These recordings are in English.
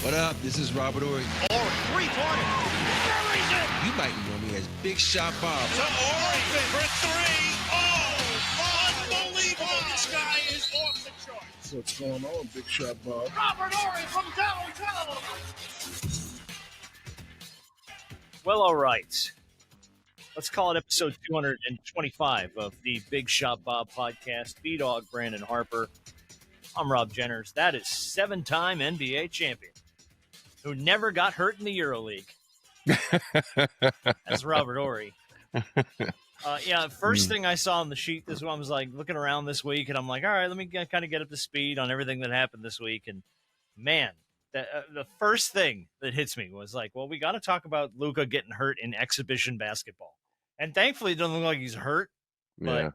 What up? This is Robert Horry. Horry, three-pointer. Buries it. You might know me as Big Shot Bob. To Horry for three. Oh, unbelievable. This guy is off the charts. What's going on, Big Shot Bob? Robert Horry from downtown. Well, all right. Let's call it episode 225 of the Big Shot Bob podcast. B-Dog Brandon Harper. I'm Rob Jenners. That is seven-time NBA champion who never got hurt in the EuroLeague. That's Robert Horry. First thing I saw on the sheet this one, I was like looking around this week, and I'm like, all right, let me kind of get up to speed on everything that happened this week. And man, the first thing that hits me was like, well, we got to talk about Luka getting hurt in exhibition basketball. And thankfully, it doesn't look like he's hurt. But,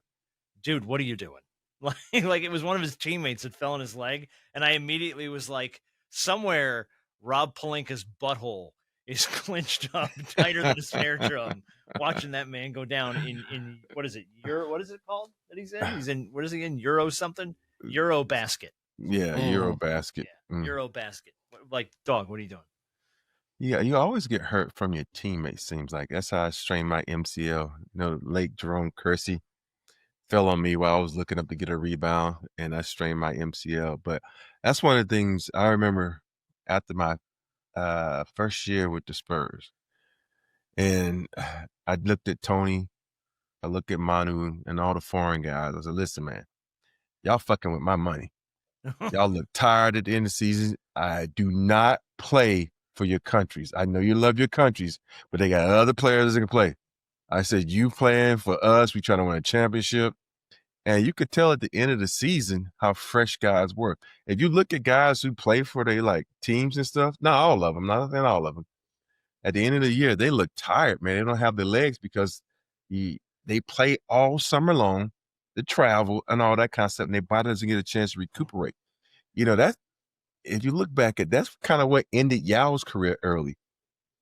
dude, what are you doing? Like it was one of his teammates that fell on his leg, and I immediately was like, somewhere Rob Pelinka's butthole is clenched up tighter than a snare drum, watching that man go down in what is it? What is it called that he's in? He's in, what is he in? Euro something? Eurobasket. Yeah, Eurobasket. Yeah, Eurobasket. Like, dog, what are you doing? Yeah, you always get hurt from your teammates, seems like. That's how I strained my MCL. Late Jerome Kersey fell on me while I was looking up to get a rebound, and I strained my MCL. But that's one of the things I remember after my first year with the Spurs. And I looked at Tony, I looked at Manu, and all the foreign guys. I said, listen, man, y'all fucking with my money. Y'all look tired at the end of the season. I do not play for your countries. I know you love your countries, but they got other players that can play. I said, you playing for us. We trying to win a championship. And you could tell at the end of the season how fresh guys were. If you look at guys who play for their teams and stuff, not all of them, not all of them. At the end of the year, they look tired, man. They don't have their legs because they play all summer long, they travel and all that kind of stuff, and their body doesn't get a chance to recuperate. That if you look back at, that's kind of what ended Yao's career early.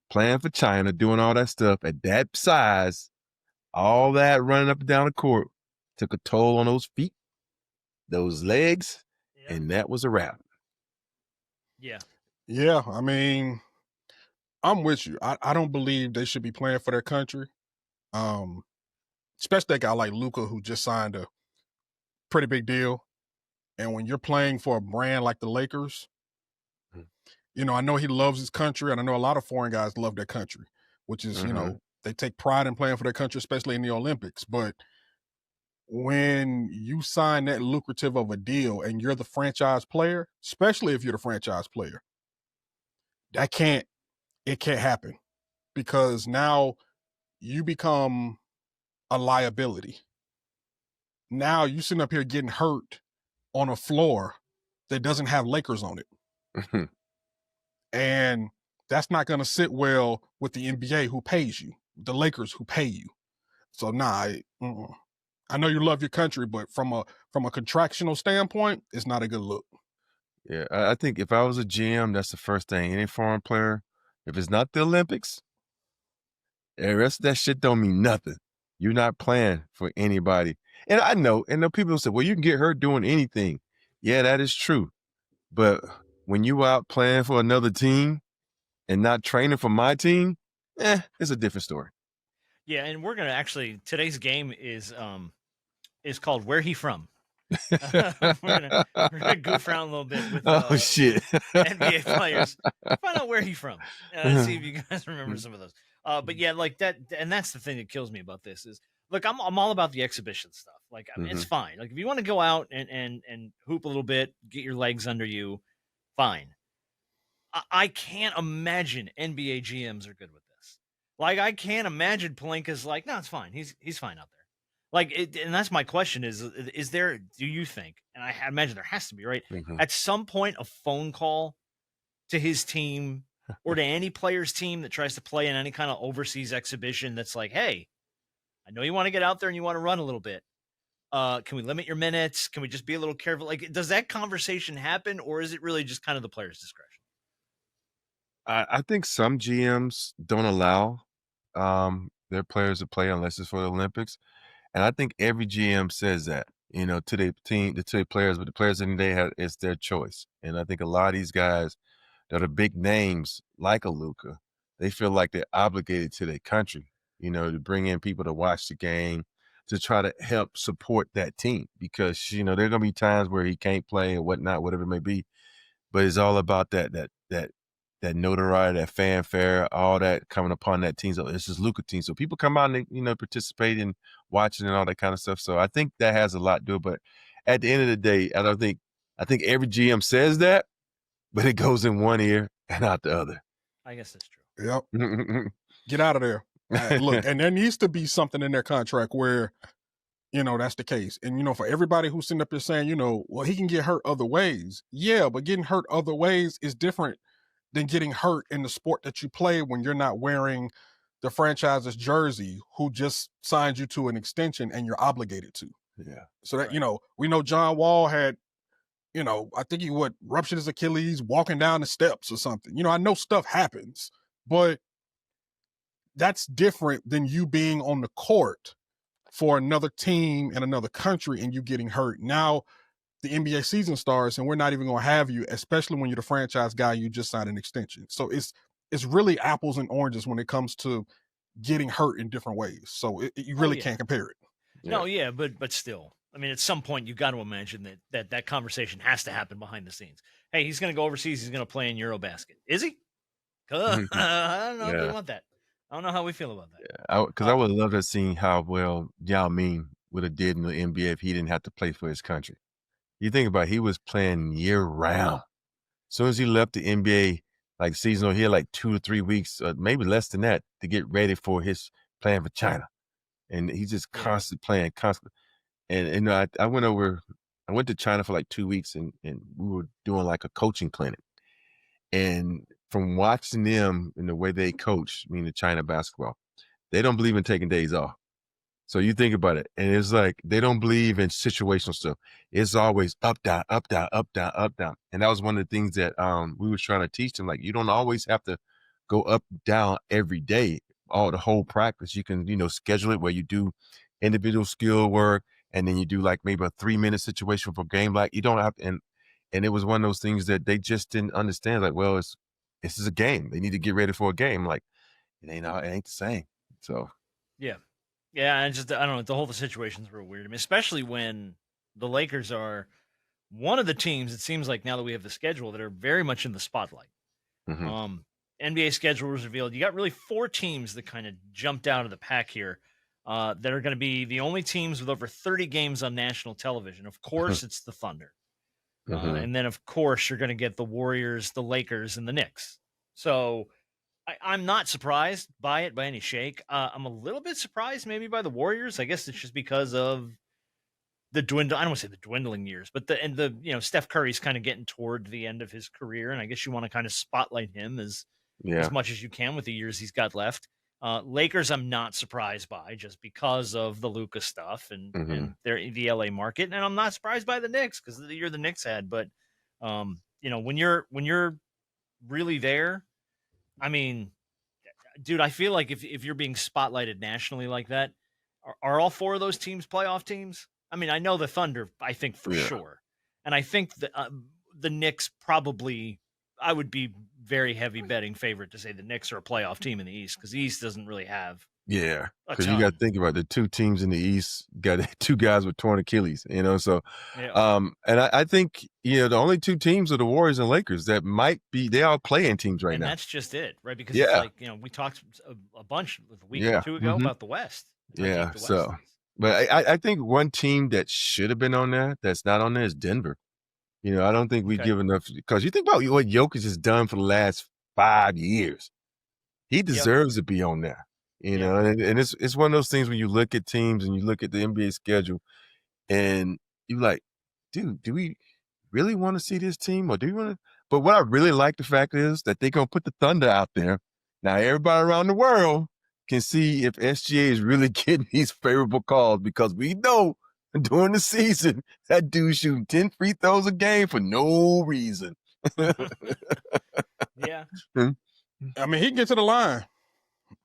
Playing for China, doing all that stuff at that size, all that running up and down the court took a toll on those feet, those legs, and that was a wrap. Yeah. Yeah, I mean, I'm with you. I don't believe they should be playing for their country. Especially that guy like Luka, who just signed a pretty big deal. And when you're playing for a brand like the Lakers, I know he loves his country, and I know a lot of foreign guys love their country, which is, they take pride in playing for their country, especially in the Olympics. But when you sign that lucrative of a deal and you're the franchise player, especially if you're the franchise player, it can't happen, because now you become a liability. Now you sitting up here getting hurt on a floor that doesn't have Lakers on it. And that's not going to sit well with the NBA, who pays you, the Lakers who pay you. So I know you love your country, but from a contractual standpoint, it's not a good look. Yeah, I think if I was a GM, that's the first thing. Any foreign player, if it's not the Olympics, the rest of that shit don't mean nothing. You're not playing for anybody. And I know people say, well, you can get hurt doing anything. Yeah, that is true. But when you out playing for another team and not training for my team, it's a different story. Yeah, and we're going to actually, today's game is called Where He From. we're gonna goof around a little bit with NBA players. Find out where he's from. See if you guys remember some of those. But yeah, like that, and that's the thing that kills me about this is, look, I'm all about the exhibition stuff. Like, I mean, it's fine. Like, if you want to go out and hoop a little bit, get your legs under you, fine. I can't imagine NBA GMs are good with this. Like, I can't imagine Pelinka's like, no, it's fine. He's fine out there. Like, and that's my question is there, do you think, and I imagine there has to be, right? At some point, a phone call to his team or to any player's team that tries to play in any kind of overseas exhibition that's like, hey, I know you want to get out there and you want to run a little bit. Can we limit your minutes? Can we just be a little careful? Like, does that conversation happen, or is it really just kind of the player's discretion? I think some GMs don't allow their players to play unless it's for the Olympics. And I think every GM says that, to their team, to their players, but the players in the day it's their choice. And I think a lot of these guys, that are big names like a Luka, they feel like they're obligated to their country, to bring in people to watch the game, to try to help support that team because, there are going to be times where he can't play or whatnot, whatever it may be. But it's all about that notoriety, that fanfare, all that coming upon that team. So this is Luka team. So people come out and they, participate in watching and all that kind of stuff. So I think that has a lot to do it. But at the end of the day, I think every GM says that, but it goes in one ear and out the other. I guess that's true. Yep. Get out of there. Look, and there needs to be something in their contract where, that's the case. And, for everybody who's sitting up there saying, well, he can get hurt other ways. Yeah, but getting hurt other ways is different than getting hurt in the sport that you play when you're not wearing the franchise's jersey who just signed you to an extension and you're obligated to. Yeah. So that, we know John Wall had, I think he ruptured his Achilles walking down the steps or something. I know stuff happens, but that's different than you being on the court for another team in another country and you getting hurt. Now the NBA season starts and we're not even going to have you, especially when you're the franchise guy, you just signed an extension. So it's really apples and oranges when it comes to getting hurt in different ways. So you really can't compare it. No, yeah, but still, I mean, at some point you got to imagine that conversation has to happen behind the scenes. Hey, he's going to go overseas. He's going to play in Eurobasket. Is he? I don't know if we want that. I don't know how we feel about that. Yeah, because I would love to have seen how well Yao Ming would have did in the NBA if he didn't have to play for his country. You think about it, he was playing year round. As soon as he left the NBA, like seasonal, he had like 2 to 3 weeks, maybe less than that, to get ready for his playing for China. And he's just constantly playing, constantly. And I went to China for like 2 weeks and we were doing like a coaching clinic. And from watching them and the way they coach, meaning China basketball, they don't believe in taking days off. So you think about it, and it's like they don't believe in situational stuff. It's always up, down, up, down, up, down, up, down. And that was one of the things that we were trying to teach them. Like, you don't always have to go up, down every day, the whole practice. You can, schedule it where you do individual skill work, and then you do like maybe a 3-minute situation for game. Like you don't have to, and it was one of those things that they just didn't understand. Like, well, this is a game. They need to get ready for a game. Like, it ain't the same. So yeah. Yeah, I don't know. The whole situation's real weird. I mean, especially when the Lakers are one of the teams, it seems like now that we have the schedule, that are very much in the spotlight. Mm-hmm. NBA schedule was revealed. You got really 4 teams that kind of jumped out of the pack here that are going to be the only teams with over 30 games on national television. Of course, it's the Thunder. And then, of course, you're going to get the Warriors, the Lakers, and the Knicks. So I'm not surprised by it by any shake. I'm a little bit surprised maybe by the Warriors. I guess it's just because of the I don't want to say the dwindling years, but Steph Curry's kind of getting toward the end of his career. And I guess you want to kind of spotlight him as much as you can with the years he's got left. Lakers, I'm not surprised by just because of the Luka stuff and the LA market. And I'm not surprised by the Knicks because of the year the Knicks had. But, when you're really there, I mean, dude, I feel like if you're being spotlighted nationally like that, are all 4 of those teams playoff teams? I mean, I know the Thunder, I think for sure. And I think the Knicks probably, I would be very heavy betting favorite to say the Knicks are a playoff team in the East because the East doesn't really have. Yeah, because you got to think about it. The 2 teams in the East got 2 guys with torn Achilles, so, and I think, the only 2 teams are the Warriors and Lakers that might be, they are playing teams right now. And that's just it, right? Because it's like, we talked a bunch a week or 2 ago about the West. Yeah, so, but I think one team that should have been on there that's not on there is Denver. I don't think we give enough, because you think about what Jokic has done for the last 5 years. He deserves to be on there. And it's one of those things when you look at teams and you look at the NBA schedule and you're like, dude, do we really want to see this team or do you want to? But what I really like the fact is that they're going to put the Thunder out there. Now, everybody around the world can see if SGA is really getting these favorable calls because we know during the season that dude shooting 10 free throws a game for no reason. Yeah. I mean, he can get to the line.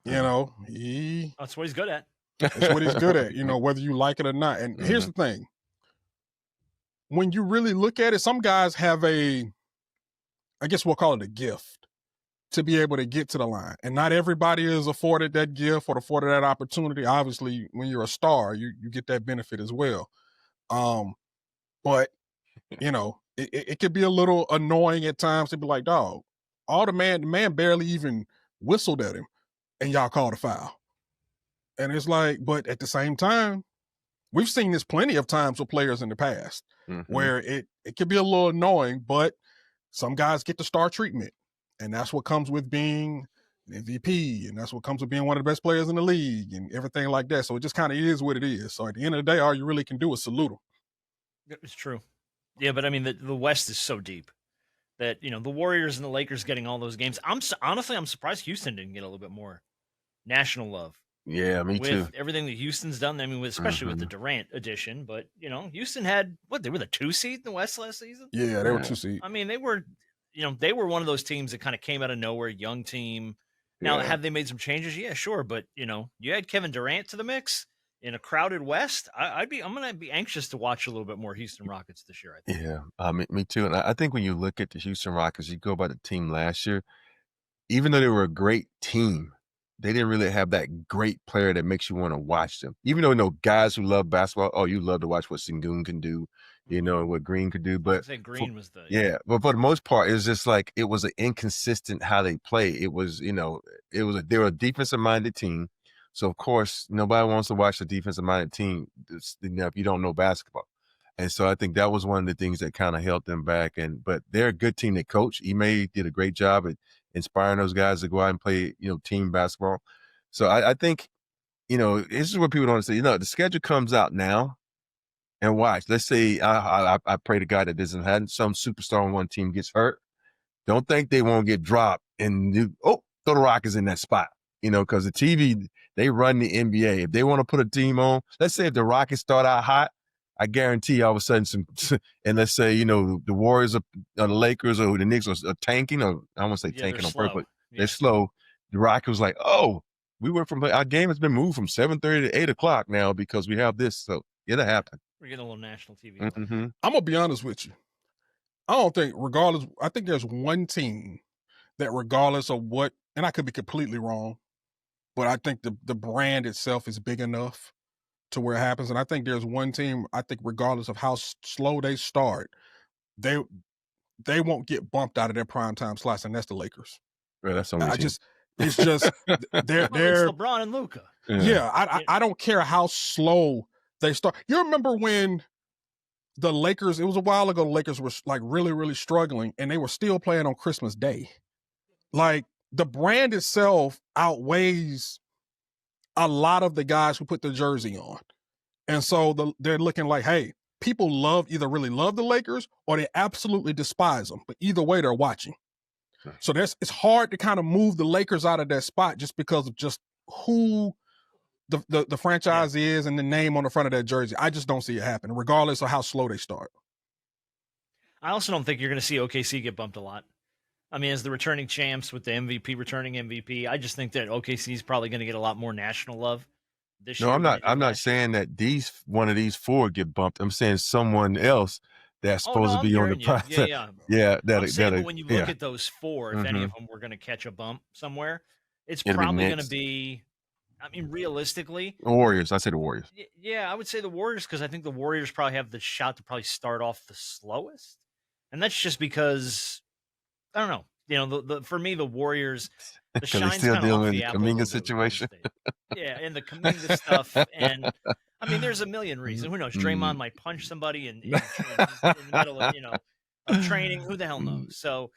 That's what he's good at. That's what he's good at, whether you like it or not. And here's the thing. When you really look at it, some guys have a I guess we'll call it a gift to be able to get to the line. And not everybody is afforded that gift or afforded that opportunity. Obviously, when you're a star, you get that benefit as well. But, you know, it could be a little annoying at times to be like, dog, the man barely even whistled at him and y'all called a foul. And it's like, but at the same time, we've seen this plenty of times with players in the past where it can be a little annoying, but some guys get the star treatment. And that's what comes with being an MVP. And that's what comes with being one of the best players in the league and everything like that. So it just kind of is what it is. So at the end of the day, all you really can do is salute them. It's true. Yeah, but I mean, the West is so deep that, you know, the Warriors and the Lakers getting all those games. Honestly, I'm surprised Houston didn't get a little bit more national love. Yeah, me too. With everything that Houston's done, I mean, especially with the Durant addition. But, you know, Houston had, they were the 2 seed in the West last season? Yeah, they were 2 seed. I mean, they were one of those teams that kind of came out of nowhere, young team. Now, have they made some changes? Yeah, sure. But, you know, you add Kevin Durant to the mix in a crowded West. I'm going to be anxious to watch a little bit more Houston Rockets this year, I think. Yeah, me too. And I think when you look at the Houston Rockets, you go by the team last year, even though they were a great team, they didn't really have that great player that makes you want to watch them. Even though, you know, guys who love basketball, you love to watch what Sengun can do, you know, what Green could do. But I think Green was but for the most part, it's just like it was an inconsistent how they play. It was, you know, they were a defensive minded team. So of course, nobody wants to watch a defensive minded team, you know, if you don't know basketball. And so I think that was one of the things that kind of held them back. But they're a good team to coach. Ime did a great job at inspiring those guys to go out and play, you know, team basketball. So I think, you know, this is what people don't understand. You know, the schedule comes out now, and watch. Let's say I pray to God that doesn't happen. Some superstar on one team gets hurt. Don't think they won't get dropped and throw the Rockets in that spot. You know, because the TV, they run the NBA. If they want to put a team on, let's say if the Rockets start out hot, I guarantee all of a sudden and let's say, you know, the Warriors or the Lakers or the Knicks are tanking, or I won't say tanking on purpose, they're slow. The Rockets was like, we went from, our game has been moved from 7:30 to 8 o'clock now because we have this. So it'll happen. We're getting a little national TV. I'm going to be honest with you. I think there's one team that regardless of what, and I could be completely wrong, but I think the brand itself is big enough to where it happens. And I think there's one team, I think regardless of how slow they start, they won't get bumped out of their primetime slots, and that's the Lakers. Yeah, that's only it's just they're it's LeBron and Luka. Yeah, I don't care how slow they start. You remember when the Lakers, it was a while ago, the Lakers were like really, really struggling, and they were still playing on Christmas Day. Like, the brand itself outweighs a lot of the guys who put the jersey on. And so they're looking like, hey, people either really love the Lakers or they absolutely despise them. But either way, they're watching. So it's hard to kind of move the Lakers out of that spot just because of just who the franchise is and the name on the front of that jersey. I just don't see it happen, regardless of how slow they start. I also don't think you're going to see OKC get bumped a lot. I mean, as the returning champs with the returning MVP, I just think that OKC is probably going to get a lot more national love this year. No, I'm not saying that one of these four get bumped. I'm saying someone else that's supposed to be on the process. Yeah. But when you look at those four, if any of them were going to catch a bump somewhere, it'll probably going to be, I mean, realistically, the Warriors. I say the Warriors. Yeah, I would say the Warriors, because I think the Warriors probably have the shot to probably start off the slowest. And that's just because, I don't know. You know, for me, the Warriors, the shine's still kind of dealing off with the the apple Kuminga situation. Yeah, and the Kuminga stuff. And, I mean, there's a million reasons. Who knows? Draymond might punch somebody in the middle of, of training. Who the hell knows? So,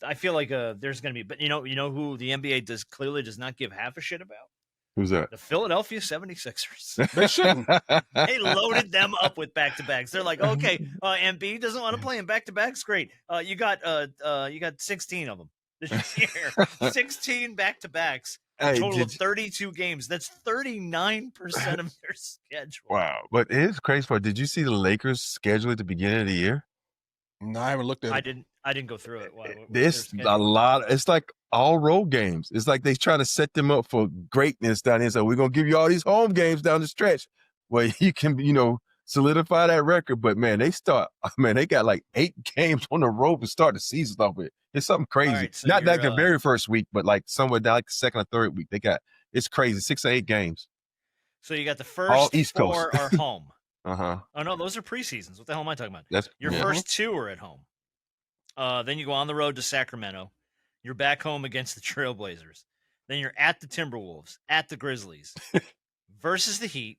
I feel like there's going to be. But, you know who the NBA clearly does not give half a shit about? Who's that? The Philadelphia 76ers. They shouldn't. They loaded them up with back-to-backs. They're like, okay, Embiid doesn't want to play in back-to-backs. Great. You got 16 of them this year. 16 back-to-backs. Total of 32 games. That's 39% of their schedule. Wow. But it is crazy part. Did you see the Lakers schedule at the beginning of the year? No, I haven't looked at it. I didn't go through it. It's a lot. It's like all road games. It's like they try to set them up for greatness down here. So we're going to give you all these home games down the stretch where you can, solidify that record. But man, they got like 8 games on the road to start the season off with. It's something crazy. Right, so Not like the very first week, but like somewhere down like the second or third week. It's crazy. 6 or 8 games. So you got the All first East 4 Coast. are home. Uh-huh. Oh no, those are preseasons. What the hell am I talking about? That's Your first 2 are at home. Then you go on the road to Sacramento. You're back home against the Trailblazers. Then you're at the Timberwolves, at the Grizzlies, versus the Heat,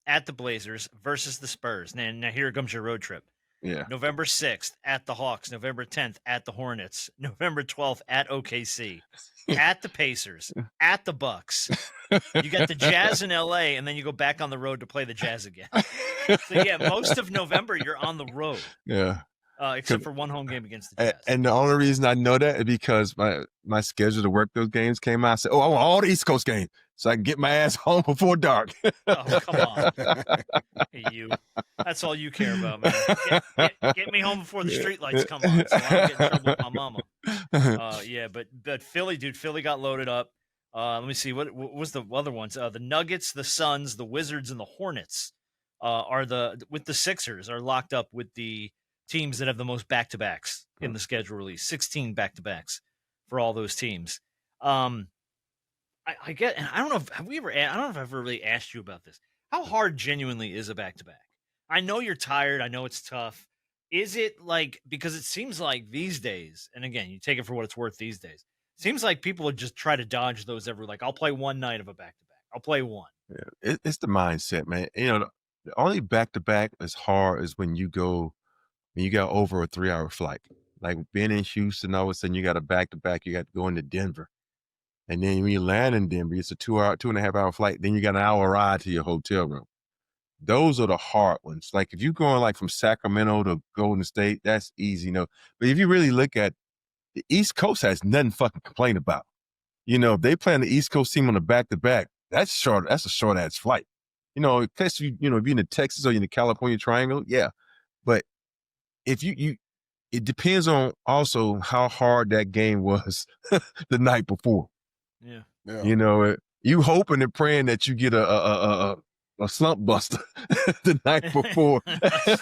at the Blazers, versus the Spurs. Now here comes your road trip. Yeah. November 6th at the Hawks, November 10th at the Hornets, November 12th at OKC, at the Pacers, at the Bucks. You got the Jazz in LA, and then you go back on the road to play the Jazz again. So yeah, most of November you're on the road. Yeah. Except for one home game against the Jazz. And the only reason I know that is because my schedule to work those games came out. I said, I want all the East Coast games so I can get my ass home before dark. Oh, come on. Hey, you. That's all you care about, man. Get me home before the streetlights come on so I don't get in trouble with my mama. Yeah, but Philly, dude, Philly got loaded up. Let me see. What was the other ones? The Nuggets, the Suns, the Wizards, and the Hornets with the Sixers are locked up with the teams that have the most back-to-backs in the schedule release. 16 back-to-backs for all those teams. I get, and I don't know if I don't know if I've ever really asked you about this. How hard genuinely is a back-to-back? I know you're tired. I know it's tough. Is it like, because it seems like these days, and again, you take it for what it's worth these days, it seems like people would just try to dodge those like, I'll play one night of a back-to-back. I'll play one. Yeah, it's the mindset, man. The only back-to-back is hard is when you got over a 3-hour flight. Like being in Houston, all of a sudden you got a back-to-back, you got to go into Denver. And then when you land in Denver, it's a 2.5-hour flight. Then you got an hour ride to your hotel room. Those are the hard ones. Like if you're going like from Sacramento to Golden State, that's easy, But if you really look at the East Coast has nothing fucking to complain about. If they play on the East Coast team on the back-to-back, that's short. That's a short-ass flight. In case if you're in the Texas or you're in the California Triangle, yeah. But if it depends on also how hard that game was the night before. Yeah. You hoping and praying that you get a slump buster the night before.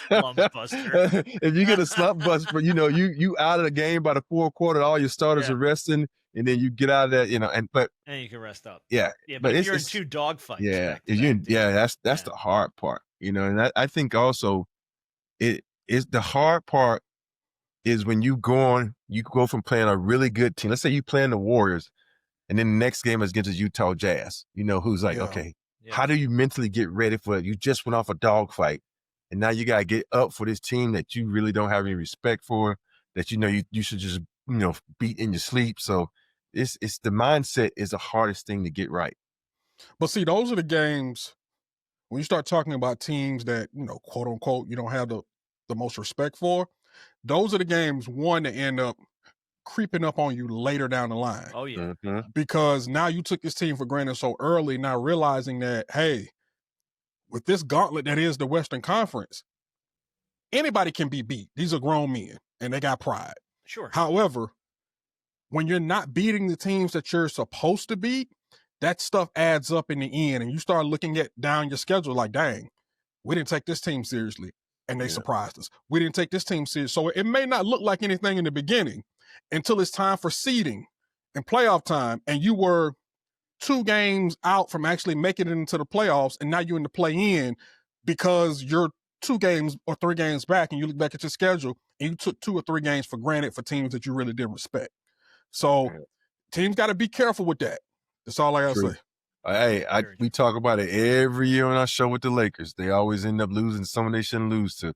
Slump buster. If you get a slump buster, you out of the game by the fourth quarter, all your starters are resting, and then you get out of that, and you can rest up. Yeah. Yeah, but if you're in 2 dogfights. Yeah. That's the hard part. And I think also it is the hard part is when you go from playing a really good team. Let's say you playing the Warriors, and then the next game is against the Utah Jazz. Who's like, okay, how do you mentally get ready for it? You just went off a dogfight, and now you got to get up for this team that you really don't have any respect for, that you should just beat in your sleep. So it's the mindset is the hardest thing to get right. But see, those are the games when you start talking about teams that quote unquote you don't have the most respect for. Those are the games that end up creeping up on you later down the line. Oh, yeah. Mm-hmm. Because now you took this team for granted so early, now realizing that, hey, with this gauntlet that is the Western Conference, anybody can be beat. These are grown men, and they got pride. Sure. However, when you're not beating the teams that you're supposed to beat, that stuff adds up in the end, and you start looking at down your schedule like, dang, we didn't take this team seriously, and they surprised us. We didn't take this team seriously. So it may not look like anything in the beginning until it's time for seeding and playoff time, and you were 2 games out from actually making it into the playoffs, and now you're in the play-in because you're 2 games or 3 games back, and you look back at your schedule, and you took 2 or 3 games for granted for teams that you really didn't respect. So teams got to be careful with that. That's all I got to say. Hey, we talk about it every year on our show with the Lakers. They always end up losing someone they shouldn't lose to.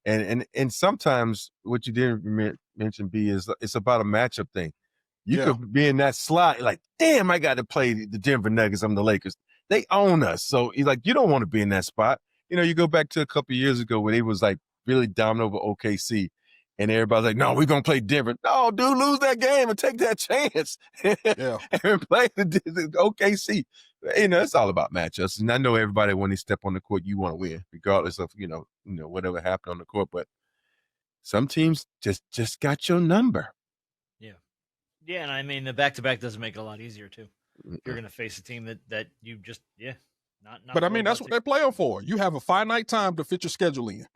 And sometimes what you didn't mention, B, is it's about a matchup thing. You could be in that slot, like, damn, I got to play the Denver Nuggets. I'm the Lakers. They own us. So you don't want to be in that spot. You go back to a couple of years ago when they was like really dominant over OKC. And everybody's like, no, we're going to play Denver. No, dude, lose that game and take that chance. And play the OKC. It's all about matchups. And I know everybody, when they step on the court, you want to win, regardless of, whatever happened on the court. But some teams just got your number. Yeah. Yeah, and I mean, the back-to-back doesn't make it a lot easier, too. If you're going to face a team that you just, But I mean, that's what they're playing for. You have a finite time to fit your schedule in.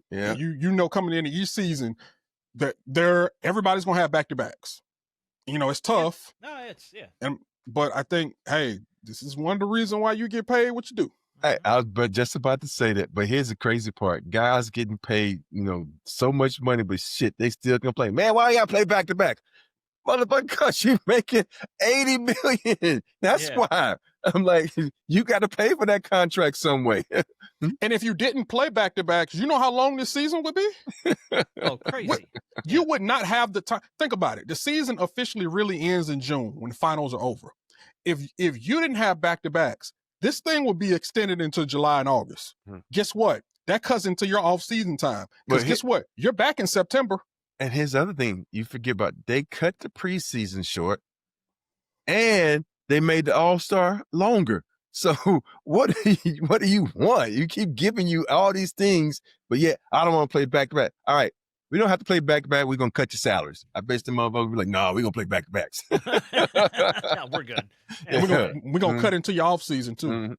Yeah. And you know, coming into each season that everybody's gonna have back-to-backs. You know, it's tough. Yeah. But I think, hey, this is one of the reasons why you get paid what you do. Hey, I was just about to say that, but here's the crazy part. Guys getting paid, so much money, but shit, they still complain. Man, why you gotta play back-to-back? Motherfucker, because you making $80 million. That's why. I'm like, you got to pay for that contract some way. And if you didn't play back-to-backs, you know how long this season would be? Oh, crazy. You would not have the time. Think about it. The season officially really ends in June when the finals are over. If you didn't have back-to-backs, this thing would be extended into July and August. Guess what? That cuts into your off-season time. Because guess what? You're back in September. And here's the other thing you forget about. They cut the preseason short and they made the All-Star longer. So what do you want? You keep giving you all these things, but yet I don't want to play back-to-back. All right, we don't have to play back-to-back. We're going to cut your salaries. I bet the motherfuckers be like, no, we're going to play back-to-backs. No, we're good. Yeah. We're going to cut into your off-season too.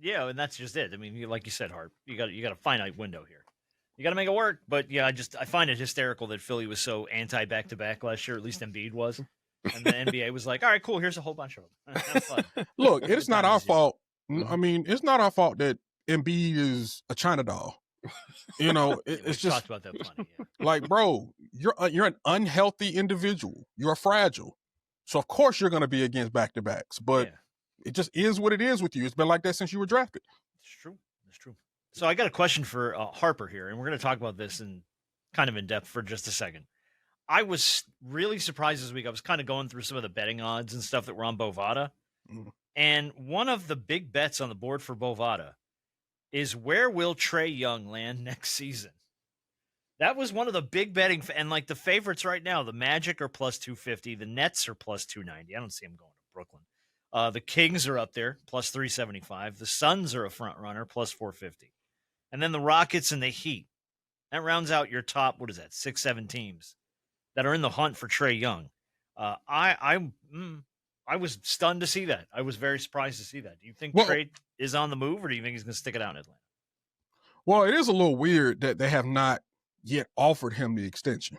Yeah, and that's just it. I mean, like you said, Harp, you got a finite window here. You got to make it work. But yeah, I find it hysterical that Philly was so anti back-to-back last year. At least Embiid was. And the NBA was like, all right, cool. Here's a whole bunch of them. Have fun. Look, it's not our fault. I mean, it's not our fault that Embiid is a China doll. You know, it's just talked about that plenty. Yeah. Like, bro, you're an unhealthy individual. You're fragile. So of course you're going to be against back-to-backs. But it just is what it is with you. It's been like that since you were drafted. It's true. It's true. So I got a question for Harper here, and we're going to talk about this in depth for just a second. I was really surprised this week. I was kind of going through some of the betting odds and stuff that were on Bovada. And one of the big bets on the board for Bovada is where will Trae Young land next season? That was one of the big betting. And like the favorites right now, the Magic are plus 250. The Nets are plus 290. I don't see them going to Brooklyn. The Kings are up there, plus 375. The Suns are a front runner, plus 450. And then the Rockets and the Heat. That rounds out your top, 6, 7 teams that are in the hunt for Trae Young. I was stunned to see that. I was very surprised to see that. Do you think Trae is on the move, or do you think he's going to stick it out in Atlanta? Well, it is a little weird that they have not yet offered him the extension.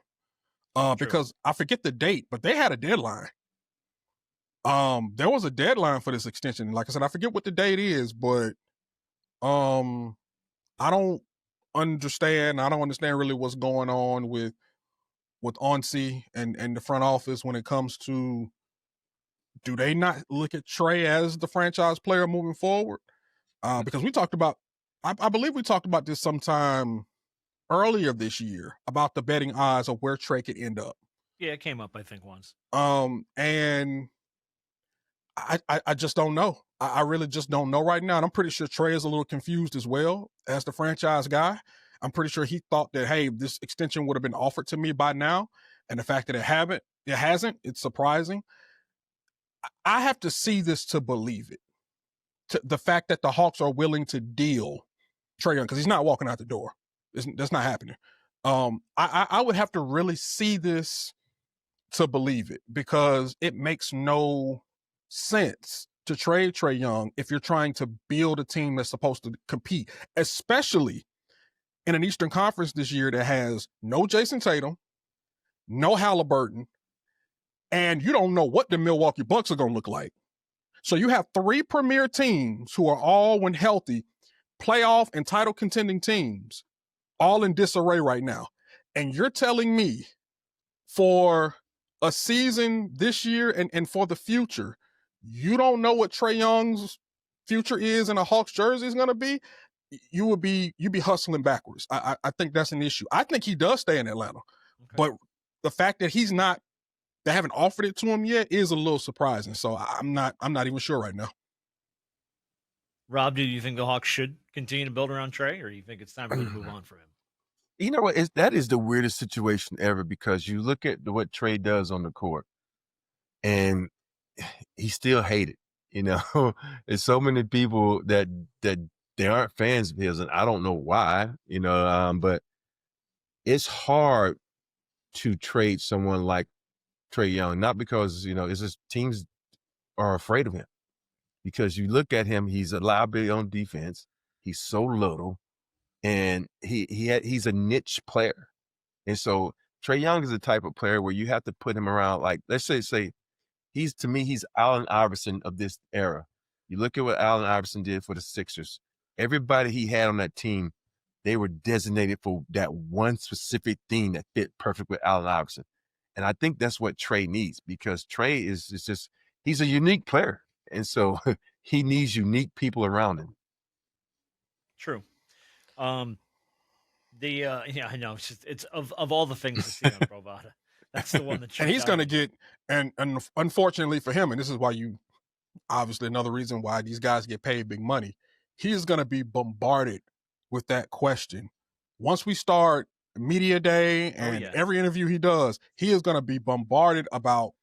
Because I forget the date, but they had a deadline. There was a deadline for this extension. Like I said, I forget what the date is, but I don't understand really what's going on with Onsi and the front office when it comes to, do they not look at Trae as the franchise player moving forward? Because we talked about, I believe we talked about this sometime earlier this year about the betting odds of where Trae could end up. Yeah, it came up, I think, once. And I just don't know. I really just don't know right now. And I'm pretty sure Trae is a little confused as well as the franchise guy. I'm pretty sure he thought that, hey, this extension would have been offered to me by now. And the fact that it hasn't, it's surprising. I have to see this to believe it. The fact that the Hawks are willing to deal Trae Young, because he's not walking out the door. That's not happening. I would have to really see this to believe it, because it makes no sense to trade Trae Young if you're trying to build a team that's supposed to compete, especially in an Eastern Conference this year that has no Jason Tatum, no Halliburton, and you don't know what the Milwaukee Bucks are going to look like. So you have 3 premier teams who are all, when healthy, playoff and title contending teams, all in disarray right now. And you're telling me for a season this year and for the future, you don't know what Trae Young's future is in a Hawks jersey is going to be? You'd be hustling backwards. I think that's an issue. I think he does stay in Atlanta, but the fact that they haven't offered it to him yet is a little surprising. So I'm not even sure right now. Rob, do you think the Hawks should continue to build around Trae, or do you think it's time for them to move on from him? You know what? That is the weirdest situation ever, because you look at what Trae does on the court, and he's still hated. You know, there's so many people that they aren't fans of his, and I don't know why. You know, but it's hard to trade someone like Trae Young, not because, it's just teams are afraid of him. because you look at him, he's a liability on defense. He's so little, and he's a niche player. And so Trae Young is the type of player where you have to put him around, like, let's say he's Allen Iverson of this era. You look at what Allen Iverson did for the Sixers. Everybody he had on that team, they were designated for that one specific thing that fit perfect with Allen Iverson. And I think that's what Trae needs, because Trae is just, he's a unique player. And so he needs unique people around him. True. Yeah, I know. It's of all the things to see on Brovada, that's the one that. And he's going to get, and unfortunately for him, and this is why obviously another reason why these guys get paid big money, he is going to be bombarded with that question. Once we start media day and every interview he does, he is going to be bombarded about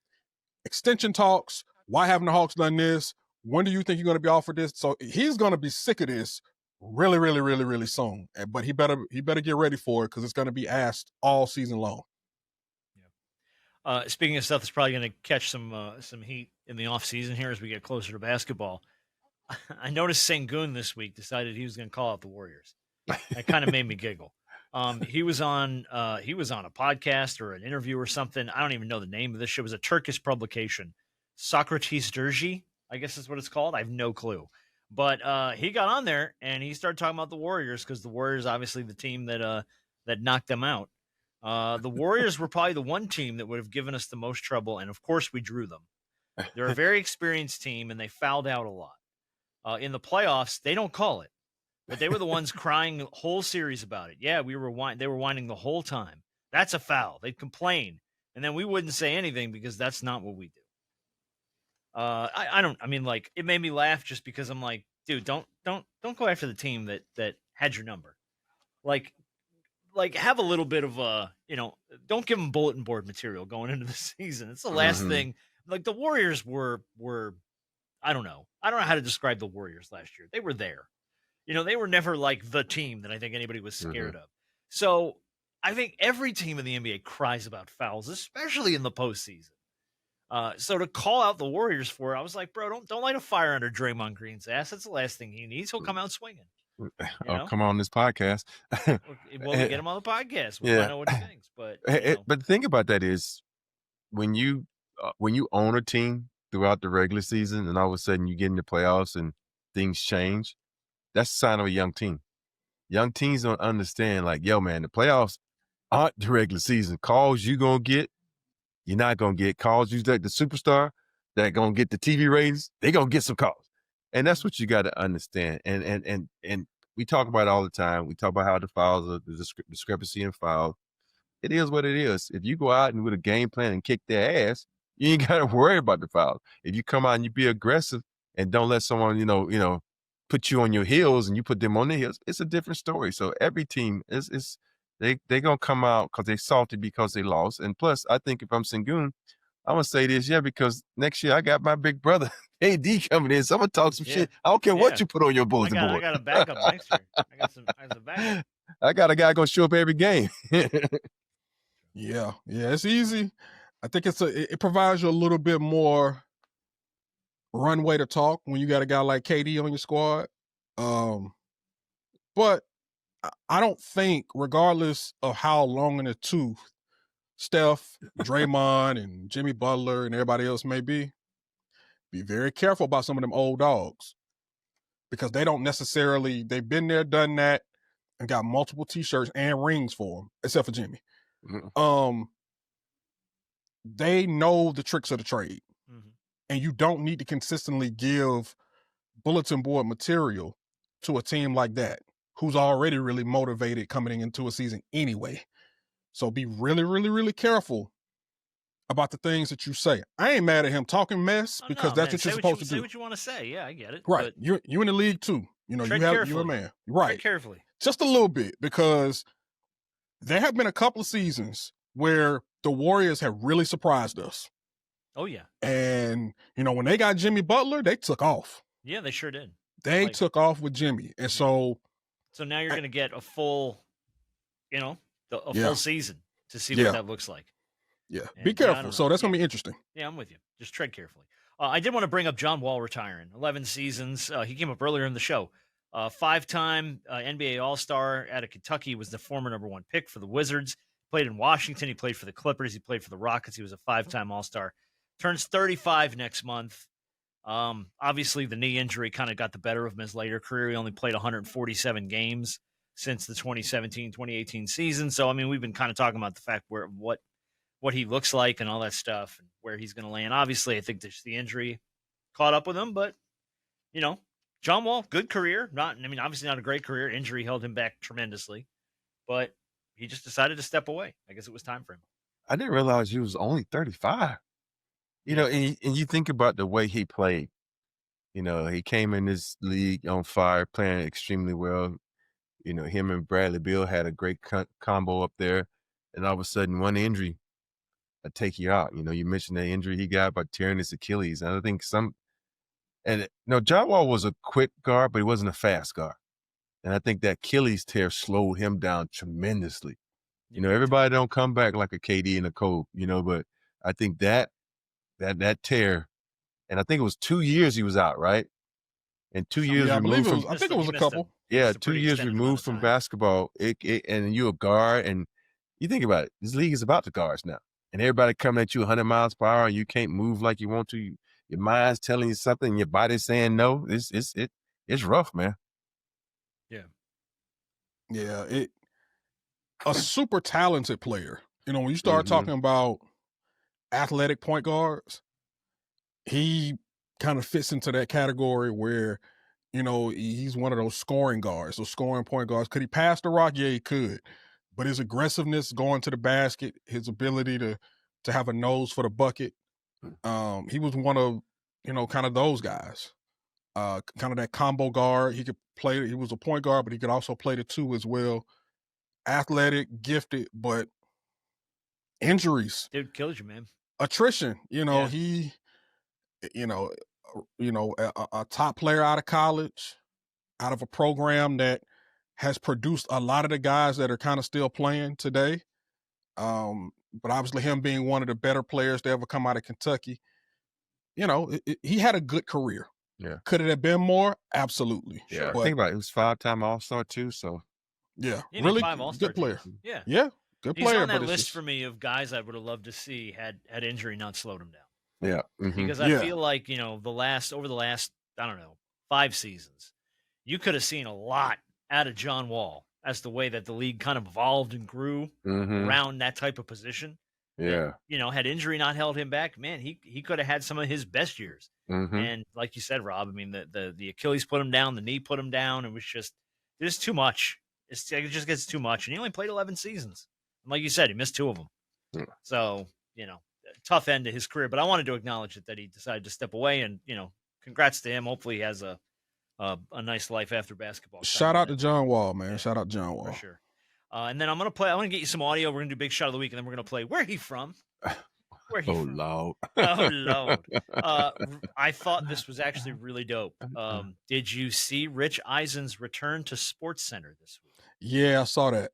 extension talks. Why haven't the Hawks done this? When do you think you're going to be offered this? So he's going to be sick of this really, really, really, really soon. But he better get ready for it, because it's going to be asked all season long. Yeah. Speaking of stuff that's probably going to catch some heat in the off season here as we get closer to basketball, I noticed Sengun this week decided he was going to call out the Warriors. That kind of made me giggle. He was on a podcast or an interview or something. I don't even know the name of this show. It was a Turkish publication, Socrates Dergi, I guess is what it's called. I have no clue. But he got on there and he started talking about the Warriors, because the Warriors, obviously the team that knocked them out. The Warriors were probably the one team that would have given us the most trouble, and of course we drew them. They're a very experienced team, and they fouled out a lot. In the playoffs, they don't call it, but they were the ones crying the whole series about it. Yeah, they were whining the whole time. That's a foul. They'd complain, and then we wouldn't say anything because that's not what we do. It made me laugh just because I'm like, dude, don't go after the team that had your number. Like have a little bit of don't give them bulletin board material going into the season. It's the last thing. Like, the Warriors were I don't know how to describe the Warriors last year. They were there. They were never like the team that I think anybody was scared of. So I think every team in the NBA cries about fouls, especially in the postseason. So to call out the Warriors for it, I was like, bro, don't light a fire under Draymond Green's ass. That's the last thing he needs. He'll come out swinging. Come on this podcast. Well, we get him on the podcast. We'll find out what he thinks. But but the thing about that is, when you own a team throughout the regular season, and all of a sudden you get in the playoffs and things change, that's a sign of a young team. Young teams don't understand, like, yo, man, the playoffs aren't the regular season. Calls you gonna get, you're not gonna get calls. You like the superstar that gonna get the TV ratings, they gonna get some calls. And that's what you got to understand. And we talk about it all the time. We talk about how the fouls are, the discrepancy in fouls. It is what it is. If you go out and with a game plan and kick their ass, you ain't got to worry about the fouls. If you come out and you be aggressive and don't let someone, put you on your heels and you put them on their heels, it's a different story. So every team they gonna come out because they salty because they lost. And plus, I think if I'm Sengun, I'm gonna say this, because next year I got my big brother AD coming in, so I'm gonna talk some shit. I don't care what you put on your bulletin board. I got a backup next year. I got some backup. I got a guy gonna show up every game. Yeah, it's easy. I think it provides you a little bit more runway to talk when you got a guy like KD on your squad. But I don't think, regardless of how long in the tooth Steph, Draymond, and Jimmy Butler and everybody else may be very careful about some of them old dogs, because they don't necessarily, they've been there, done that, and got multiple T-shirts and rings for them, except for Jimmy. Mm-hmm. They know the tricks of the trade, and you don't need to consistently give bulletin board material to a team like that, who's already really motivated coming into a season anyway. So be really, really, really careful about the things that you say. I ain't mad at him talking mess, because that's what you're supposed to do. Say what you want to say. Yeah, I get it. Right. You're in the league too. You're a man. Right. Tread carefully. Just a little bit, because there have been a couple of seasons where the Warriors have really surprised us. Oh, yeah. And, when they got Jimmy Butler, they took off. Yeah, they sure did. They took off with Jimmy. And so now you're going to get a full, full season to see what that looks like. Yeah. Be careful. So that's going to be interesting. Yeah, I'm with you. Just tread carefully. I did want to bring up John Wall retiring. 11 seasons. He came up earlier in the show. 5-time NBA All-Star out of Kentucky. Was the former #1 pick for the Wizards. Played in Washington. He played for the Clippers. He played for the Rockets. He was a 5-time All-Star. Turns 35 next month. Obviously, the knee injury kind of got the better of him in his later career. He only played 147 games since the 2017-2018 season. So, I mean, we've been kind of talking about the fact what he looks like and all that stuff and where he's going to land. Obviously, I think the injury caught up with him, but, John Wall, good career. Obviously not a great career. Injury held him back tremendously, but he just decided to step away. I guess it was time for him. I didn't realize he was only 35. And you think about the way he played. He came in this league on fire, playing extremely well. Him and Bradley Beal had a great combo up there. And all of a sudden, one injury would take you out. You mentioned the injury he got by tearing his Achilles. And I think John Wall was a quick guard, but he wasn't a fast guard. And I think that Achilles tear slowed him down tremendously. Everybody don't come back like a KD and a Kobe, but I think that tear, and I think it was 2 years he was out, right? And 2 years removed from, I think it was a couple. 2 years removed from basketball. And you're a guard, and you think about it. This league is about the guards now, and everybody coming at you 100 miles per hour, and you can't move like you want to. Your mind's telling you something, and your body's saying no. It's rough, man. Yeah. A super talented player. When you start talking about athletic point guards, he kind of fits into that category where, he's one of those scoring guards, those scoring point guards. Could he pass the rock? Yeah, he could. But his aggressiveness going to the basket, his ability to have a nose for the bucket, he was one of, kind of those guys. Kind of that combo guard. He could play. He was a point guard, but he could also play the two as well. Athletic, gifted, but injuries. Dude, killed you, man. Attrition. He, a top player out of college, out of a program that has produced a lot of the guys that are kind of still playing today. But obviously him being one of the better players to ever come out of Kentucky, he had a good career. Yeah. Could it have been more? Absolutely. Yeah. But, think about it. He was 5-time All-Star too, so. Yeah. He really 5 All-Star good player. teams. Yeah. Yeah. Good He's player. on that but list for me of guys I would have loved to see had injury not slowed him down. Yeah. Because I feel like, over the last, I don't know, 5 seasons, you could have seen a lot out of John Wall as the way that the league kind of evolved and grew around that type of position. Yeah. And, had injury not held him back, man, he could have had some of his best years. And like you said, Rob, I mean, the Achilles put him down, the knee put him down. It was just too much. It just gets too much. And he only played 11 seasons. And like you said, he missed 2 of them. Yeah. So, tough end to his career. But I wanted to acknowledge it that he decided to step away. And, congrats to him. Hopefully he has a nice life after basketball. Shout out to John Wall, man. Yeah, shout out John Wall. For sure. And then I'm going to get you some audio. We're going to do Big Shot of the Week, and then we're going to play Where He From. Where he from? Lord. Oh, Lord. I thought this was actually really dope. Did you see Rich Eisen's return to SportsCenter this week? Yeah, I saw that.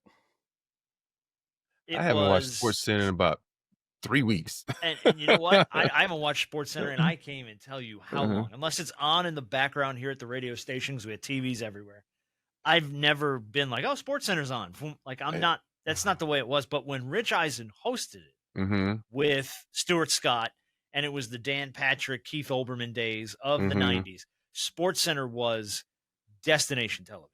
I haven't watched SportsCenter in about 3 weeks. And you know what? I haven't watched SportsCenter, and I can't even tell you how long. Unless it's on in the background here at the radio stations. We have TVs everywhere. I've never been like, oh, SportsCenter's on. Like, that's not the way it was. But when Rich Eisen hosted it with Stuart Scott, and it was the Dan Patrick, Keith Olbermann days of the 90s, SportsCenter was destination television.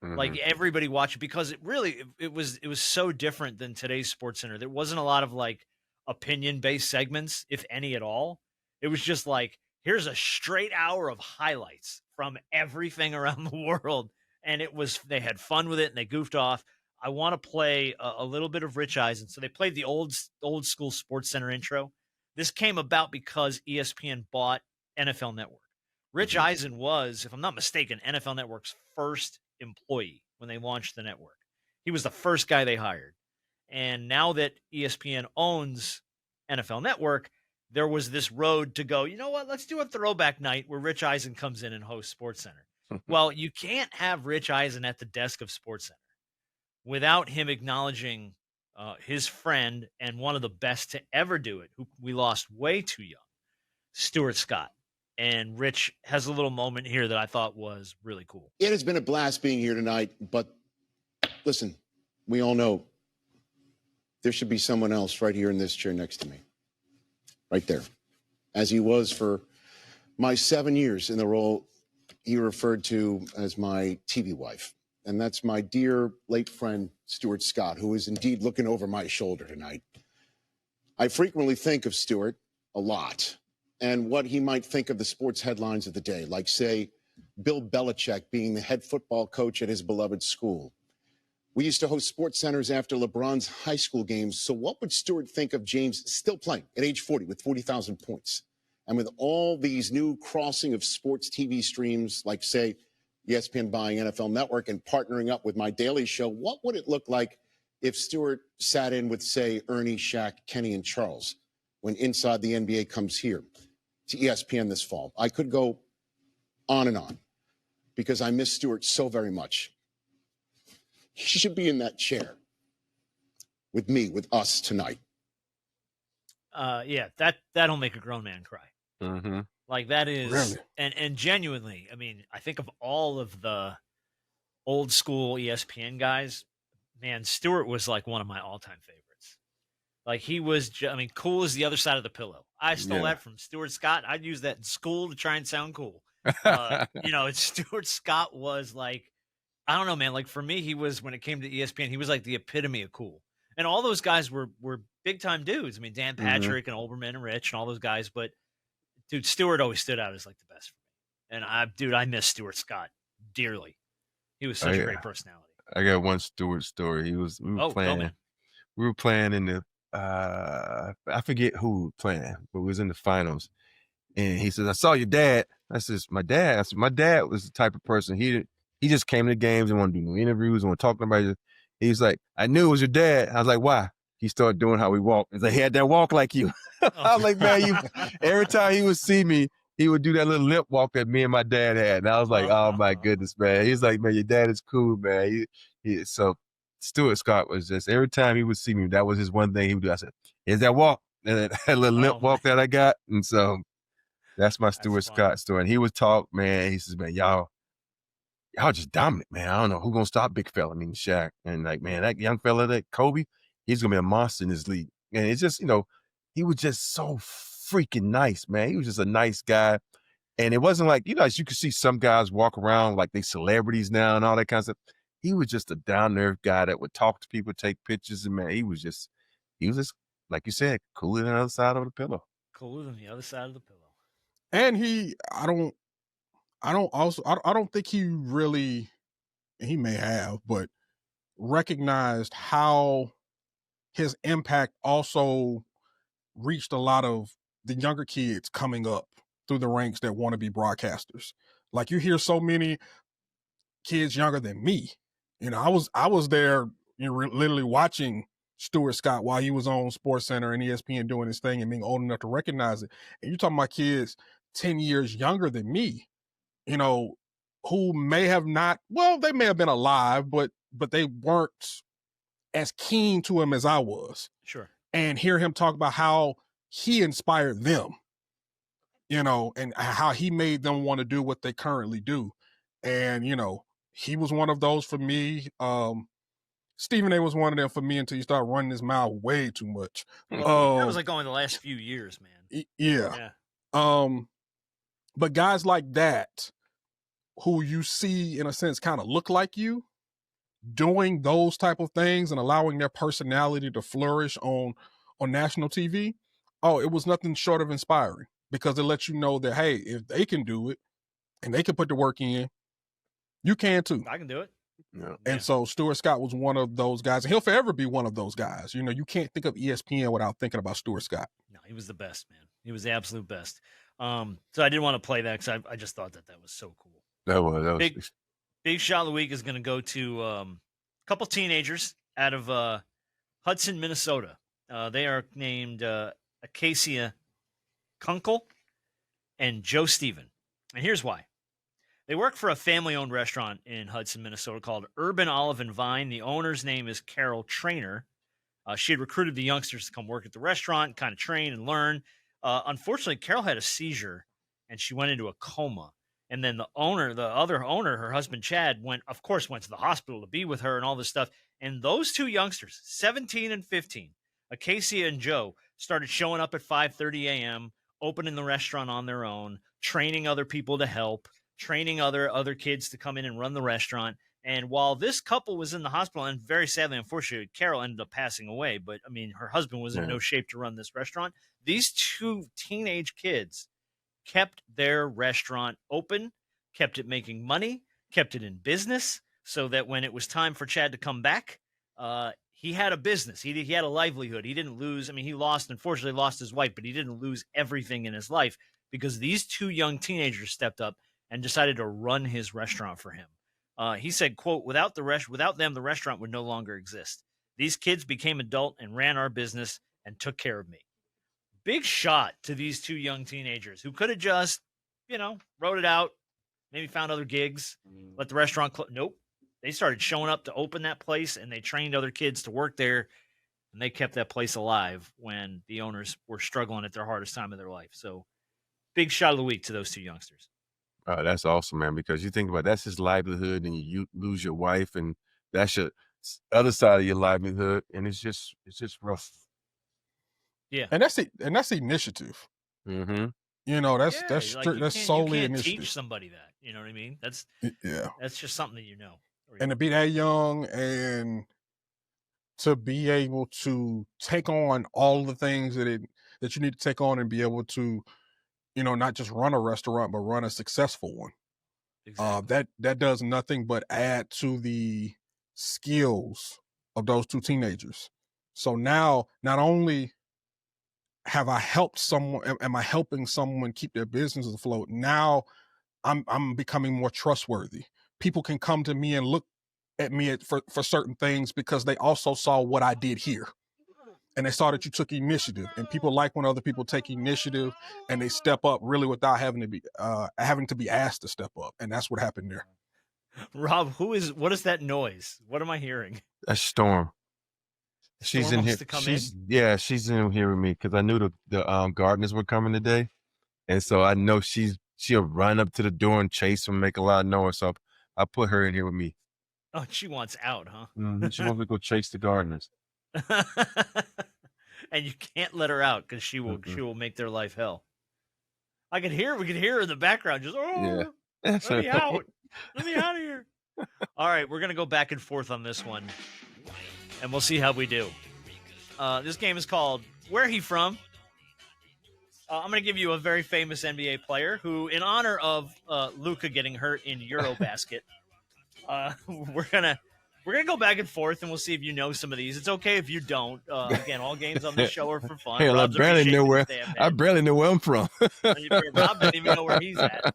Like, everybody watched it because it was so different than today's SportsCenter. There wasn't a lot of like opinion-based segments, if any at all. It was just like, here's a straight hour of highlights from everything around the world. And they had fun with it and they goofed off. I want to play a little bit of Rich Eisen. So they played the old school SportsCenter intro. This came about because ESPN bought NFL Network. Rich Eisen was, if I'm not mistaken, NFL Network's first employee when they launched the network. He was the first guy they hired. And now that ESPN owns NFL Network, there was this road to go, you know what, let's do a throwback night where Rich Eisen comes in and hosts SportsCenter. Well, you can't have Rich Eisen at the desk of SportsCenter without him acknowledging his friend and one of the best to ever do it, who we lost way too young. Stuart Scott. And Rich has a little moment here that I thought was really cool. It has been a blast being here tonight, but listen, we all know there should be someone else right here in this chair next to me. Right there. As he was for my 7 years in the role he referred to as my TV wife. And that's my dear late friend, Stuart Scott, who is indeed looking over my shoulder tonight. I frequently think of Stuart a lot and what he might think of the sports headlines of the day, like, say, Bill Belichick being the head football coach at his beloved school. We used to host SportsCenters after LeBron's high school games. So what would Stuart think of James still playing at age 40 with 40,000 points? And with all these new crossing of sports TV streams, like, say, ESPN buying NFL Network and partnering up with My Daily Show, what would it look like if Stuart sat in with, say, Ernie, Shaq, Kenny, and Charles when Inside the NBA comes here to ESPN this fall? I could go on and on because I miss Stuart so very much. He should be in that chair with me, with us tonight. Yeah, that'll make a grown man cry. Mm-hmm. Like, that is, Really? and genuinely, I mean, I think of all of the old school ESPN guys, man, Stewart was like one of my all-time favorites. Like, he was, cool as the other side of the pillow. I stole that from Stuart Scott. I'd use that in school to try and sound cool. Stuart Scott was like, I don't know, man. Like, for me, he was, when it came to ESPN, he was like the epitome of cool. And all those guys were big-time dudes. I mean, Dan Patrick and Olbermann and Rich and all those guys, but dude, Stewart always stood out as like the best for me. And I miss Stuart Scott dearly. He was such a great personality. I got one Stewart story. We were playing in the I forget who we were playing, but we was in the finals. And he says, "I saw your dad." I says, "My dad?" I said, "My dad was the type of person, he just came to the games and wanted to do no interviews and want to talk to anybody." He's like, "I knew it was your dad." I was like, "Why?" He started doing how we walk. He's like, "He had that walk like you." I was like, "Man, every time he would see me, he would do that little limp walk that me and my dad had." And I was like, "Oh my goodness, man." He's like, "Man, your dad is cool, man." So Stuart Scott was just, every time he would see me, that was his one thing he would do. I said, "Is that walk?" And that little limp walk that I got. And so that's my Stuart Scott story. And he would talk, man. He says, "Man, y'all just dominant, man. I don't know who's going to stop big fella, Shaq." And like, man, that young fella, that Kobe, he's going to be a monster in this league. And it's just, he was just so freaking nice, man. He was just a nice guy. And it wasn't like, as you can see some guys walk around like they celebrities now and all that kind of stuff. He was just a down-to-earth guy that would talk to people, take pictures. And man, he was just, like you said, cooler than the other side of the pillow. Cooler than the other side of the pillow. And I don't think he really, he may have, but recognized how his impact also reached a lot of the younger kids coming up through the ranks that want to be broadcasters. Like, you hear so many kids younger than me. I was there, literally watching Stuart Scott while he was on SportsCenter and ESPN doing his thing and being old enough to recognize it. And you're talking about kids 10 years younger than me, who may have not, well, they may have been alive, but they weren't as keen to him as I was. Sure. And hear him talk about how he inspired them, and how he made them want to do what they currently do. And, he was one of those for me. Stephen A was one of them for me until you start running his mouth way too much. That was like going the last few years, man. Yeah. But guys like that, who you see in a sense kind of look like you, doing those type of things and allowing their personality to flourish on national TV, it was nothing short of inspiring, because it lets you know that, hey, if they can do it and they can put the work in, you can too. I can do it. Yeah. And so Stuart Scott was one of those guys, and he'll forever be one of those guys. You can't think of ESPN without thinking about Stuart Scott. No, he was the best, man. He was the absolute best. So I didn't want to play that because I just thought that was so cool. That was big shot of the week is going to go to a couple teenagers out of Hudson, Minnesota. They are named Acacia Kunkel and Joe Steven. And here's why. They work for a family-owned restaurant in Hudson, Minnesota called Urban Olive and Vine. The owner's name is Carol Trainer. She had recruited the youngsters to come work at the restaurant, kind of train and learn. Unfortunately, Carol had a seizure and she went into a coma. And then the other owner, her husband Chad, went to the hospital to be with her and all this stuff. And those two youngsters, 17 and 15, Acacia and Joe, started showing up at 5:30 a.m., opening the restaurant on their own, training other people to help, training other kids to come in and run the restaurant. And while this couple was in the hospital, and very sadly, unfortunately, Carol ended up passing away, but I mean, her husband was in no shape to run this restaurant. These two teenage kids kept their restaurant open, kept it making money, kept it in business, so that when it was time for Chad to come back, he had a business. He had a livelihood. He didn't lose. I mean, unfortunately lost his wife, but he didn't lose everything in his life because these two young teenagers stepped up and decided to run his restaurant for him. He said, quote, without them, the restaurant would no longer exist. These kids became adult and ran our business and took care of me. Big shot to these two young teenagers who could have just, wrote it out, maybe found other gigs, let the restaurant close. Nope. They started showing up to open that place, and they trained other kids to work there, and they kept that place alive when the owners were struggling at their hardest time of their life. So big shot of the week to those two youngsters. That's awesome, man, because you think about that's his livelihood, and you lose your wife, and that's your other side of your livelihood, and it's just rough. Yeah, and that's initiative. Mm-hmm. That's solely you can't initiative. teach somebody that. You know what I mean? That's just something that you know. And to be that young and to be able to take on all the things that you need to take on and be able to, not just run a restaurant, but run a successful one. Exactly. That does nothing but add to the skills of those two teenagers. So now, not only have I helped someone, am I helping someone keep their business afloat? Now I'm becoming more trustworthy. People can come to me and look at me for certain things because they also saw what I did here. And they saw that you took initiative, and people like when other people take initiative and they step up really without having to be asked to step up. And that's what happened there. Rob, what is that noise? What am I hearing? A storm. She's in here. She's in here with me because I knew the gardeners were coming today, and so I know she'll run up to the door and chase them, make a lot of noise. So I put her in here with me. Oh, she wants out, huh? Mm-hmm. She wants to go chase the gardeners. And you can't let her out because she will make their life hell. We could hear her in the background just let me out. Let me out of here. All right, we're gonna go back and forth on this one, and we'll see how we do. This game is called Where He From. I'm going to give you a very famous NBA player who, in honor of Luka getting hurt in Eurobasket, we're gonna go back and forth, and we'll see if you know some of these. It's okay if you don't. Again, all games on this show are for fun. Hell, I barely know where I'm from. Rob doesn't even know where he's at.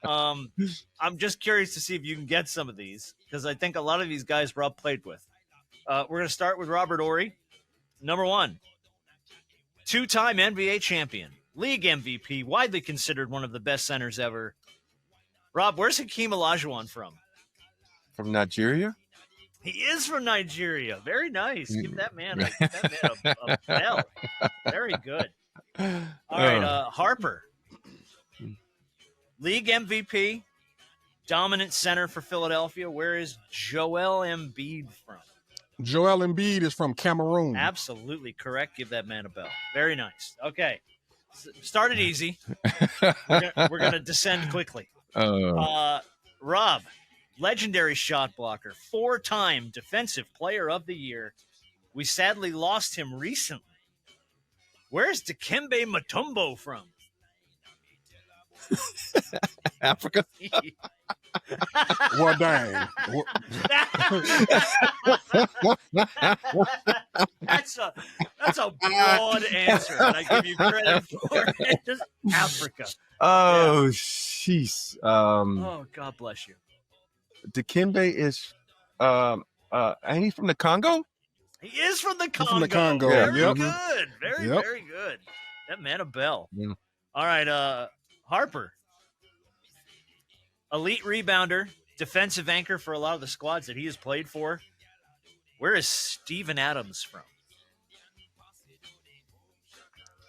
I'm just curious to see if you can get some of these because I think a lot of these guys Rob played with. We're going to start with Robert Horry. Number 1, 2-time NBA champion, league MVP, widely considered one of the best centers ever. Rob, where's Hakeem Olajuwon from? From Nigeria? He is from Nigeria. Very nice. Give that man a bell. Very good. All right, Harper. League MVP, dominant center for Philadelphia. Where is Joel Embiid from? Joel Embiid is from Cameroon. Absolutely correct. Give that man a bell. Very nice. Okay. Started easy. We're gonna descend quickly. Rob, legendary shot blocker, 4-time Defensive Player of the Year. We sadly lost him recently. Where's Dikembe Mutombo from? Africa. Well, dang. That's a broad answer, and I give you credit for it. Just Africa. Oh, jeez. Oh, God bless you. Dikembe is, ain't he from the Congo? He is from the Congo. He's from the Congo. Very Yep. good. Very good. That man a bell. Yeah. All right, Harper. Elite rebounder, defensive anchor for a lot of the squads that he has played for. Where is Steven Adams from?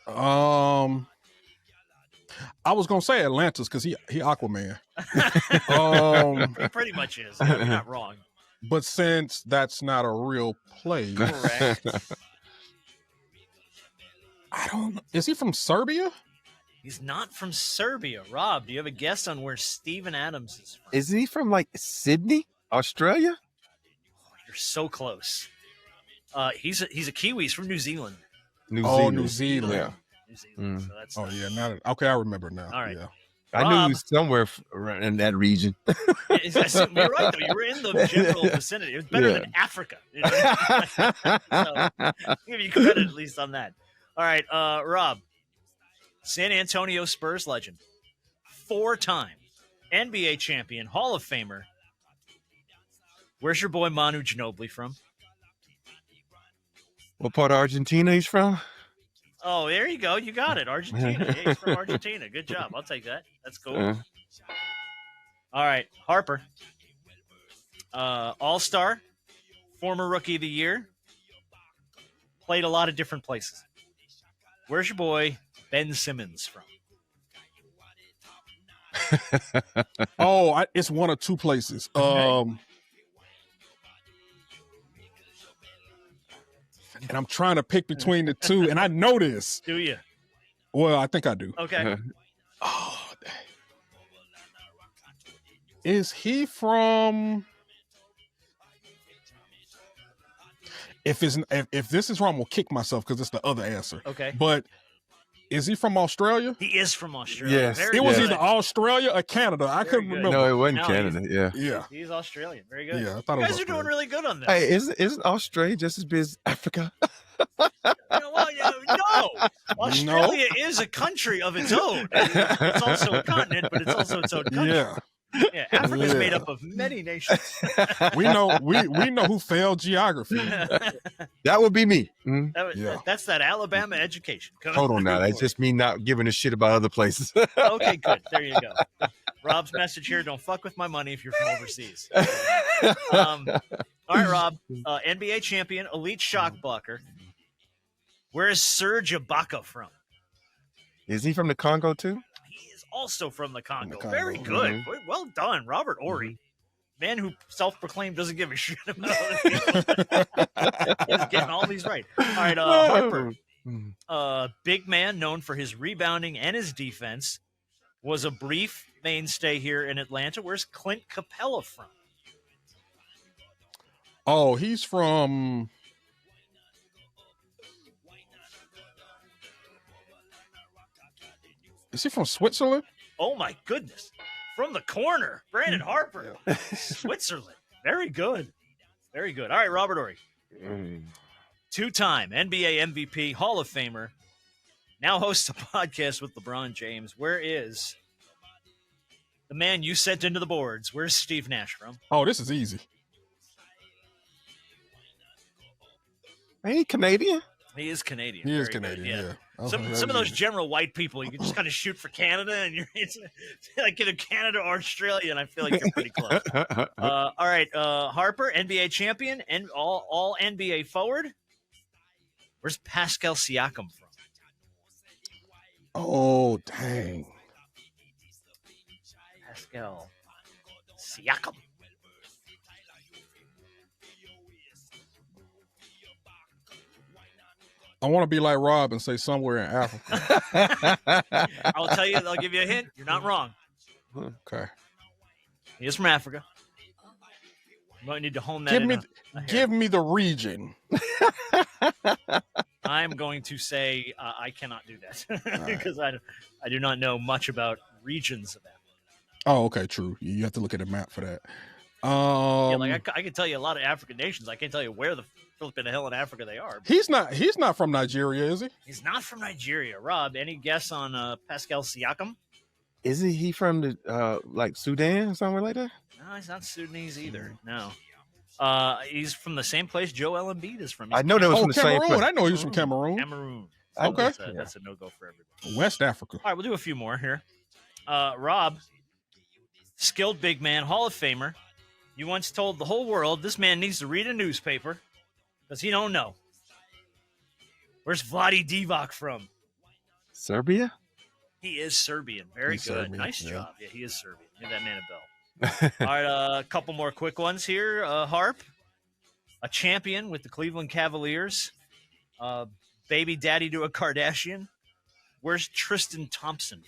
I was gonna say Atlantis because he Aquaman. He pretty much is. Yeah, you're not wrong. But since that's not a real place, Correct. I don't know. Is he from Serbia? He's not from Serbia. Rob, do you have a guess on where Steven Adams is from? Is he from like Sydney, Australia? You're so close. He's a Kiwi. He's from New Zealand. New Oh, Zealand. New Zealand. Yeah. New Zealand. So that's Okay, I remember now. All right. Yeah. I knew he was somewhere around in that region. You're right, though. You were in the general vicinity. It was better than Africa. You know? So, give you credit at least on that. All right, Rob. San Antonio Spurs legend. 4-time NBA champion, Hall of Famer. Where's your boy Manu Ginobili from? What part of Argentina he's from? Oh, there you go. You got it. Argentina. Yeah, he's from Argentina. Good job. I'll take that. That's cool. All right. Harper. All-star. Former Rookie of the Year. Played a lot of different places. Where's your boy Ben Simmons from? It's one of two places. And I'm trying to pick between the two, and I know this. Do you? Well, I think I do. Okay. Oh, dang. Is he from? If this is wrong, I'm gonna kick myself because it's the other answer. Okay. But is he from Australia? He is from Australia. Yes. Very It was good. either Australia or Canada. I couldn't good. remember. No, it wasn't No, Canada. Yeah. Yeah. He's Australian. Very good. Yeah, I thought you it guys was are doing Australia. really good on this. Hey, isn't Australia just as big as Africa? No. Australia is a country of its own. It's also a continent, but it's also its own country. Yeah. Yeah, Africa's Yeah. made up of many nations. We know who failed geography. That would be me. Mhm. Yeah. That's that Alabama education. Coming Hold on now. through That's for you. just me not giving a shit about other places. Okay, good. There you go. Rob's message here: don't fuck with my money if you're from overseas. All right, Rob, NBA champion, elite shot blocker. Where is Serge Ibaka from? Is he from the Congo too? He is also from the Congo. Congo. Very good. Well done, Robert Horry. Man who self-proclaimed doesn't give a shit about other people. He's getting all these right. All right, Harper. Big man known for his rebounding and his defense. Was a brief mainstay here in Atlanta. Where's Clint Capella from? Oh, he's from. Is he from Switzerland? Oh, my goodness. From the corner, Brandon Harper. Switzerland. Very good. Very good. All right, Robert Horry. 2-time NBA MVP, Hall of Famer. Now hosts a podcast with LeBron James. Where is the man you sent into the boards? Where's Steve Nash from? Oh, this is easy. Ain't he Canadian? He is Canadian. He is Very good, Canadian. Yeah. Some of those general white people, you can just kind of shoot for Canada, and it's like either Canada or Australia, and I feel like you're pretty close. All right, Harper, NBA champion, and all NBA forward. Where's Pascal Siakam from? Oh, dang. Pascal Siakam. I want to be like Rob and say somewhere in Africa. I'll tell you, I'll give you a hint. You're not wrong. Okay. He is from Africa. You might need to hone that Give me the region. I'm going to say I cannot do that because I do not know much about regions of Africa. Oh, okay, true. You have to look at a map for that. Yeah, like I can tell you a lot of African nations. I can't tell you where the flipping hell in Africa they are. He's not from Nigeria, is he? He's not from Nigeria. Rob, any guess on Pascal Siakam? Isn't he from the like Sudan or somewhere like that? No, he's not Sudanese either. No. He's from the same place Joel Embiid is from. I know that was from the same Cameroon. place. I know he was from Cameroon. Cameroon. Okay. That's a no-go for everybody. West Africa. All right, we'll do a few more here. Rob, skilled big man, Hall of Famer. You once told the whole world this man needs to read a newspaper because he don't know. Where's Vlade Divac from? Serbia? He is Serbian. Very He's good. Serbian, Nice yeah. job. Yeah, he is Serbian. Give that man a bell. All right, a couple more quick ones here. Harp, a champion with the Cleveland Cavaliers. Baby daddy to a Kardashian. Where's Tristan Thompson from?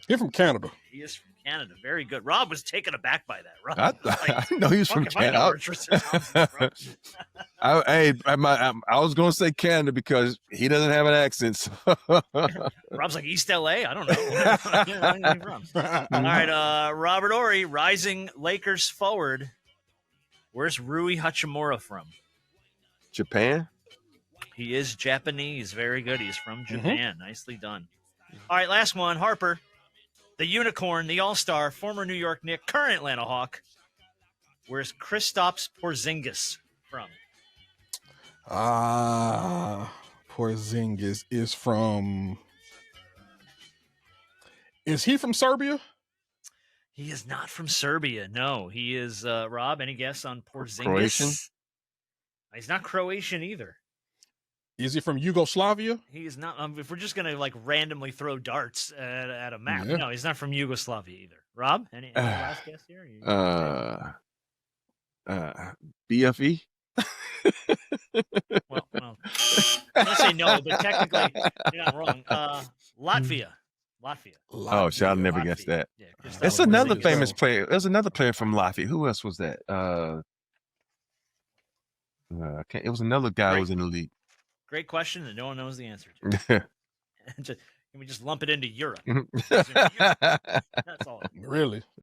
He's from Canada. He is from Canada. Very good. Rob was taken aback by that. Rob, I know he was from fuck if I know where Canada. Tristan Thompson's from. I was going to say Canada because he doesn't have an accent. So. Rob's like East LA. I don't know. Where from? All right, Robert Horry, rising Lakers forward. Where's Rui Hachimura from? Japan? He is Japanese. Very good. He's from Japan. Nicely done. All right, last one. Harper, the unicorn, the all-star, former New York Knick, current Atlanta Hawk. Where's Kristaps Porzingis from? Porzingis is from. Is he from Serbia? He is not from Serbia. No, he is. Rob, any guess on Porzingis? Croatian? He's not Croatian either. Is he from Yugoslavia? He is not. If we're just gonna like randomly throw darts at a map, no, he's not from Yugoslavia either. Rob, any last guess here? BFE? Well, I'm gonna say no, but technically you're not wrong. Latvia. Oh, shit, I'll never guess that. Yeah, It's another famous player. There's another player from Latvia. Who else was that? It was another guy who was in the league. Great question that no one knows the answer to. Can we just lump it into Europe? That's all. Really?